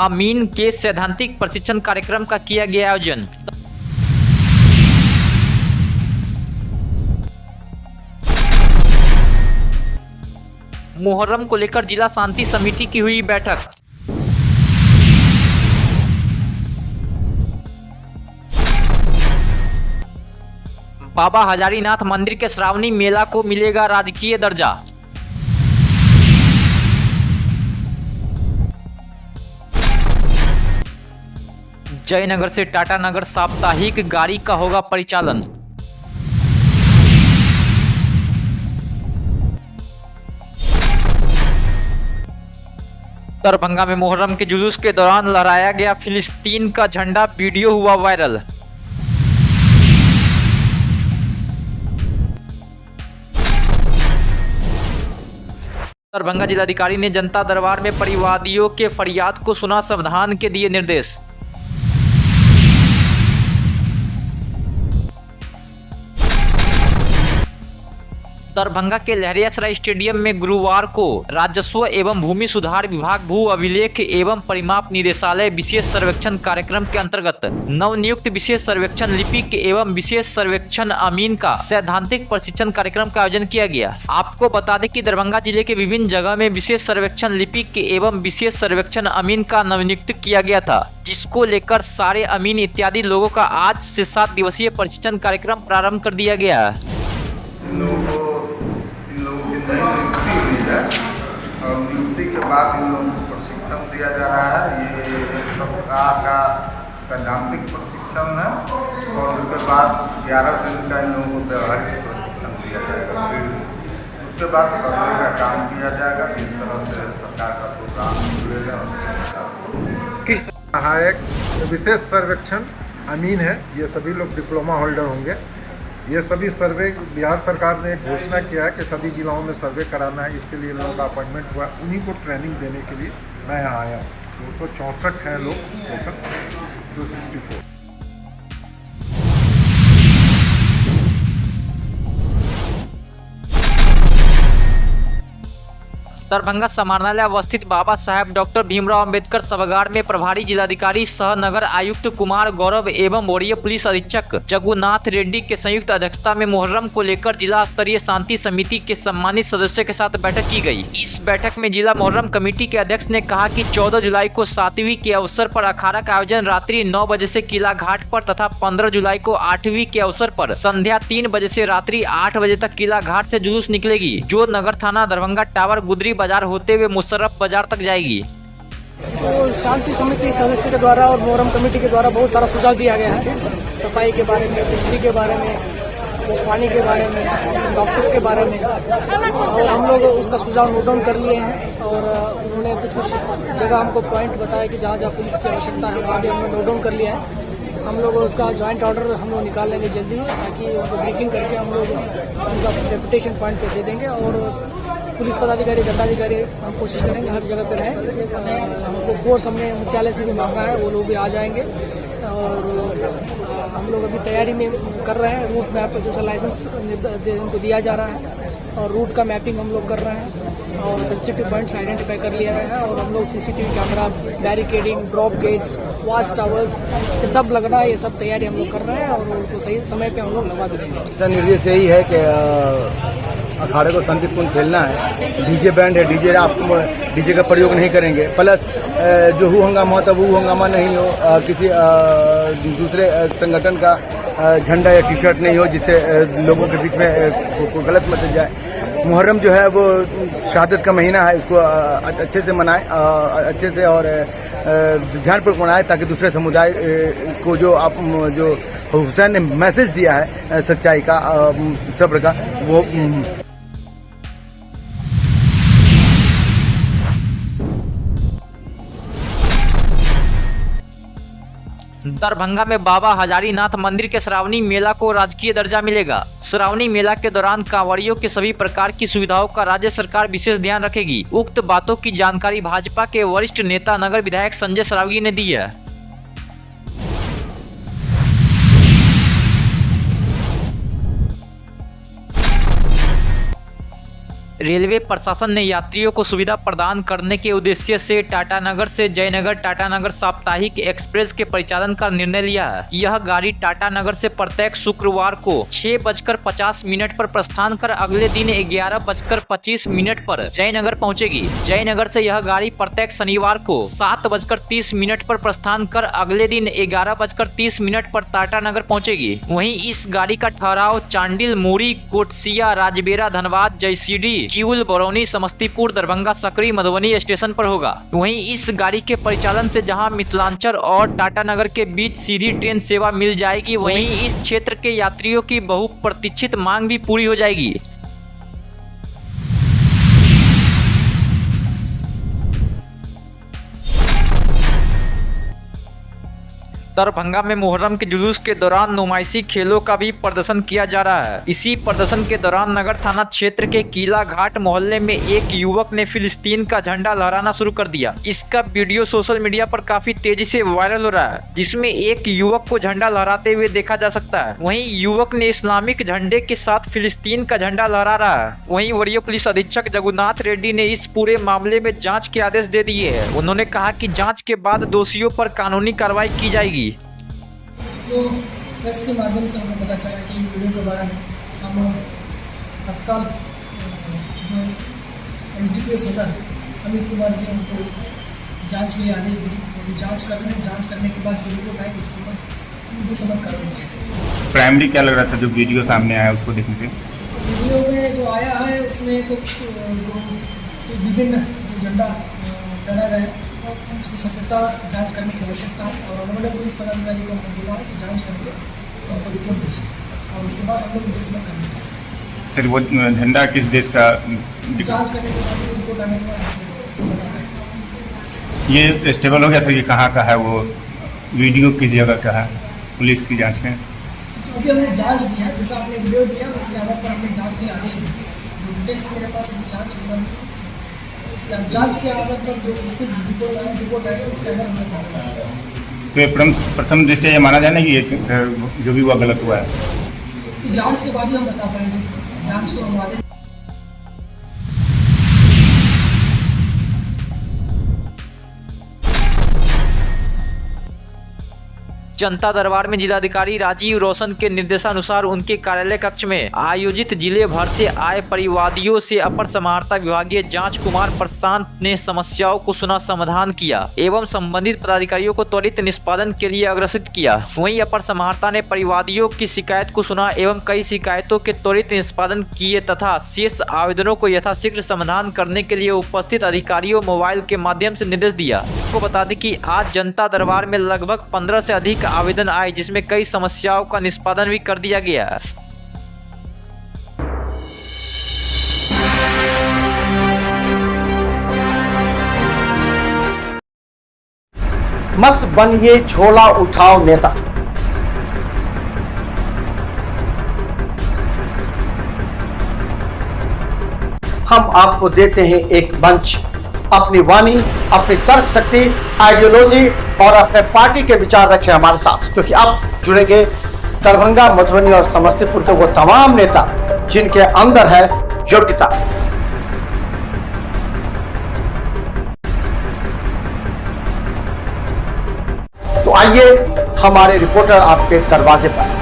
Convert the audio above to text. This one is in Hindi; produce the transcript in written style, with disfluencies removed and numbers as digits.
अमीन के सैद्धांतिक प्रशिक्षण कार्यक्रम का किया गया आयोजन। मुहर्रम को लेकर जिला शांति समिति की हुई बैठक। बाबा हजारीनाथ मंदिर के श्रावणी मेला को मिलेगा राजकीय दर्जा। जयनगर से टाटानगर साप्ताहिक गाड़ी का होगा परिचालन। दरभंगा में मुहर्रम के जुलूस के दौरान लहराया गया फिलिस्तीन का झंडा, वीडियो हुआ वायरल। दरभंगा जिलाधिकारी ने जनता दरबार में परिवादियों के फरियाद को सुना, सावधान के दिए निर्देश। दरभंगा के लहरियासराय स्टेडियम में गुरुवार को राजस्व एवं भूमि सुधार विभाग, भू अभिलेख एवं परिमाप निदेशालय विशेष सर्वेक्षण कार्यक्रम के अंतर्गत नवनियुक्त विशेष सर्वेक्षण लिपिक एवं विशेष सर्वेक्षण अमीन का सैद्धांतिक प्रशिक्षण कार्यक्रम का आयोजन किया गया। आपको बता दें कि दरभंगा जिले के विभिन्न जगह में विशेष सर्वेक्षण लिपिक एवं विशेष सर्वेक्षण अमीन का नवनियुक्त किया गया था, जिसको लेकर सारे अमीन इत्यादि लोगों का आज से 7 दिवसीय प्रशिक्षण कार्यक्रम प्रारंभ कर दिया गया है। नियुक्ति हुई है और नियुक्ति के बाद इन लोगों को प्रशिक्षण दिया जा रहा है। ये एक सप्ताह का सैद्धांतिक प्रशिक्षण है और उसके बाद 11 दिन का इन लोगों को व्यवहारिक प्रशिक्षण दिया जाएगा। फिर उसके बाद सर्वे का काम किया जाएगा, किस तरह से सरकार का प्रोग्राम निकलेगा। किस सहायक विशेष सर्वेक्षण अमीन है, ये सभी लोग डिप्लोमा होल्डर होंगे। ये सभी सर्वे बिहार सरकार ने एक घोषणा किया है कि सभी जिलाओं में सर्वे कराना है, इसके लिए इन लोगों का अपॉइंटमेंट हुआ। उन्हीं को ट्रेनिंग देने के लिए मैं यहाँ आया हूँ। 264 हैं लोग टोटल, 264। दरभंगा समाहरणालय अवस्थित बाबा साहेब डॉक्टर भीमराव अंबेडकर सभागार में प्रभारी जिलाधिकारी सह नगर आयुक्त कुमार गौरव एवं वरीय पुलिस अधीक्षक जगुनाथ रेड्डी के संयुक्त अध्यक्षता में मुहर्रम को लेकर जिला स्तरीय शांति समिति के सम्मानित सदस्यों के साथ बैठक की गई। इस बैठक में जिला मुहर्रम कमेटी के अध्यक्ष ने कहा कि 14 जुलाई को 7वीं के अवसर पर अखाड़ा का आयोजन रात्रि 9 बजे से किला घाट पर तथा 15 जुलाई को 8वीं के अवसर पर संध्या 3 बजे से रात्रि 8 बजे तक किला घाट से जुलूस निकलेगी, जो नगर थाना दरभंगा टावर गुदरी बाजार होते हुए मुशर्रफ बाजार तक जाएगी। तो शांति समिति सदस्य के द्वारा और मोहर्रम कमेटी के द्वारा बहुत सारा सुझाव दिया गया है, सफाई के बारे में, बिजली के बारे में, पानी के बारे में, डॉक्टर्स के बारे में, और हम लोग उसका सुझाव नोट डाउन कर लिए हैं। और उन्होंने कुछ जगह हमको पॉइंट बताया कि जहाँ जहाँ पुलिस की आवश्यकता है वहाँ भी हमने नोट डाउन कर लिया है। हम लोग उसका जॉइंट ऑर्डर हम लोग निकाल लेंगे जल्दी, ताकि उनको ब्रीफिंग करके हम लोग उनका डेपुटेशन पॉइंट पे दे देंगे। और पुलिस पदाधिकारी, दंडाधिकारी हम कोशिश करेंगे हर जगह पे रहें। हमको फोर्स हमने मुख्यालय से भी मांगा है, वो लोग भी आ जाएंगे। और हम लोग अभी तैयारी में कर रहे हैं। रूट मैप जैसा लाइसेंस उनको दिया जा रहा है और रूट का मैपिंग हम लोग कर रहे हैं और सेंसिटिव पॉइंट्स आइडेंटिफाई कर लिया गया है। और हम लोग CCTV camera, barricading, drop gates, watch towers, ये सब लगना है, ये सब तैयारी हम लोग कर रहे हैं और उनको सही समय पे हम लोग लगा भी देंगे। निर्देश यही है कि अखाड़े को शांतिपूर्ण खेलना है। डीजे बैंड है, डीजे का प्रयोग नहीं करेंगे। प्लस जो हु हंगामा होता है वो हंगामा नहीं हो, किसी दूसरे संगठन का झंडा या टी शर्ट नहीं हो, जिससे लोगों के बीच में कोई गलत मैसेज जाए। मुहर्रम जो है वो शहादत का महीना है, इसको अच्छे से मनाएं, अच्छे से और ध्यानपूर्वक मनाएं, ताकि दूसरे समुदाय को जो हुसैन ने मैसेज दिया है सच्चाई का, सब्र का, वो दरभंगा में बाबा हजारीनाथ मंदिर के श्रावणी मेला को राजकीय दर्जा मिलेगा। श्रावणी मेला के दौरान कांवड़ियों के सभी प्रकार की सुविधाओं का राज्य सरकार विशेष ध्यान रखेगी। उक्त बातों की जानकारी भाजपा के वरिष्ठ नेता नगर विधायक संजय सरावगी ने दी है। रेलवे प्रशासन ने यात्रियों को सुविधा प्रदान करने के उद्देश्य से टाटानगर से जयनगर टाटानगर साप्ताहिक एक्सप्रेस के परिचालन का निर्णय लिया है। यह गाड़ी टाटानगर से प्रत्येक शुक्रवार को 6:50 पर प्रस्थान कर अगले दिन 11:25 पर जयनगर पहुंचेगी। जयनगर से यह गाड़ी प्रत्येक शनिवार को 7:30 पर प्रस्थान कर अगले दिन 11:30 पर टाटानगर पहुंचेगी। वहीं इस गाड़ी का ठहराव चांडिल, मुरी, कोटसिया, राजबेरा, धनबाद, जयसीडी, किउल, बरौनी, समस्तीपुर, दरभंगा, सकरी, मधुबनी स्टेशन पर होगा। वहीं इस गाड़ी के परिचालन से जहां मिथिलांचल और टाटानगर के बीच सीधी ट्रेन सेवा मिल जाएगी, वहीं इस क्षेत्र के यात्रियों की बहुप्रतीक्षित मांग भी पूरी हो जाएगी। दरभंगा में मुहर्रम के जुलूस के दौरान नुमाइशी खेलों का भी प्रदर्शन किया जा रहा है। इसी प्रदर्शन के दौरान नगर थाना क्षेत्र के किला घाट मोहल्ले में एक युवक ने फिलिस्तीन का झंडा लहराना शुरू कर दिया। इसका वीडियो सोशल मीडिया पर काफी तेजी से वायरल हो रहा है, जिसमें एक युवक को झंडा लहराते हुए देखा जा सकता है। वहीं युवक ने इस्लामिक झंडे के साथ फिलिस्तीन का झंडा लहरा रहा है। वहीं वरीय पुलिस अधीक्षक जगन्नाथ रेड्डी ने इस पूरे मामले में जाँच के आदेश दे दिए हैं। उन्होंने कहा कि जाँच के बाद दोषियों पर कानूनी कार्रवाई की जाएगी। तो प्रेस के माध्यम से हमें पता चला कि वीडियो के बारे में हम तत्काल जो SDPO सदर अमित कुमार जी उनको जांच के लिए आदेश दिए। जांच करने के बाद जो रिपोर्ट आई उसके ऊपर विसम्मत कार्रवाई। प्राइमरी क्या लग रहा था जो वीडियो सामने आया उसको देखने से? वीडियो में जो आया है उसमें तो जो विभिन्न झंडा डरा गया है, उसकी सत्यता जांच करने की आवश्यकता है और अलग अलग पुलिस पदाधिकारी को हमने बोला है कि जांच करके उनको रिपोर्ट भेजें और उसके बाद हम लोग विसम्मत करेंगे। सर वो झंडा किस देश का? जांच करने के बाद रिपोर्ट आने के बाद ये स्टेबल हो गया सर, ये कहाँ का है, वो वीडियो किस जगह का है पुलिस की जांच में? क्योंकि हमने जांच दिया, जैसा आपने वीडियो दिया उसके आधार पर हमने जांच के आदेश दिए। जो डिटेल्स मेरे पास जांच के आधार पर जो उसकी रिपोर्ट आई उसके आधार पर तो ये प्रथम दृष्टया ये माना जाए ना कि ये सर जो भी हुआ गलत हुआ है? जांच के बाद ही हम बता पाएंगे। जांच को हम आदेश जनता दरबार में जिलाधिकारी राजीव रोशन के निर्देशानुसार उनके कार्यालय कक्ष में आयोजित जिले भर से आए परिवादियों से अपर समाहर्ता विभागीय जांच कुमार प्रशांत ने समस्याओं को सुना, समाधान किया एवं संबंधित पदाधिकारियों को त्वरित निष्पादन के लिए अग्रसित किया। वहीं अपर समाहर्ता ने परिवादियों की शिकायत को सुना एवं कई शिकायतों के त्वरित निष्पादन किए तथा शेष आवेदनों को यथाशीघ्र समाधान करने के लिए उपस्थित अधिकारियों मोबाइल के माध्यम से निर्देश दिया। आपको बता दें कि आज जनता दरबार में लगभग 15 से अधिक आवेदन आए, जिसमें कई समस्याओं का निष्पादन भी कर दिया गया। मत बनिए झोला उठाओ नेता। हम आपको देते हैं एक मंच, अपनी वाणी, अपनी तर्क शक्ति, आइडियोलॉजी और अपने पार्टी के विचार रखें हमारे साथ, क्योंकि अब जुड़ेंगे दरभंगा, मधुबनी और समस्तीपुर के वो तमाम नेता जिनके अंदर है योग्यता। तो आइए, हमारे रिपोर्टर आपके दरवाजे पर।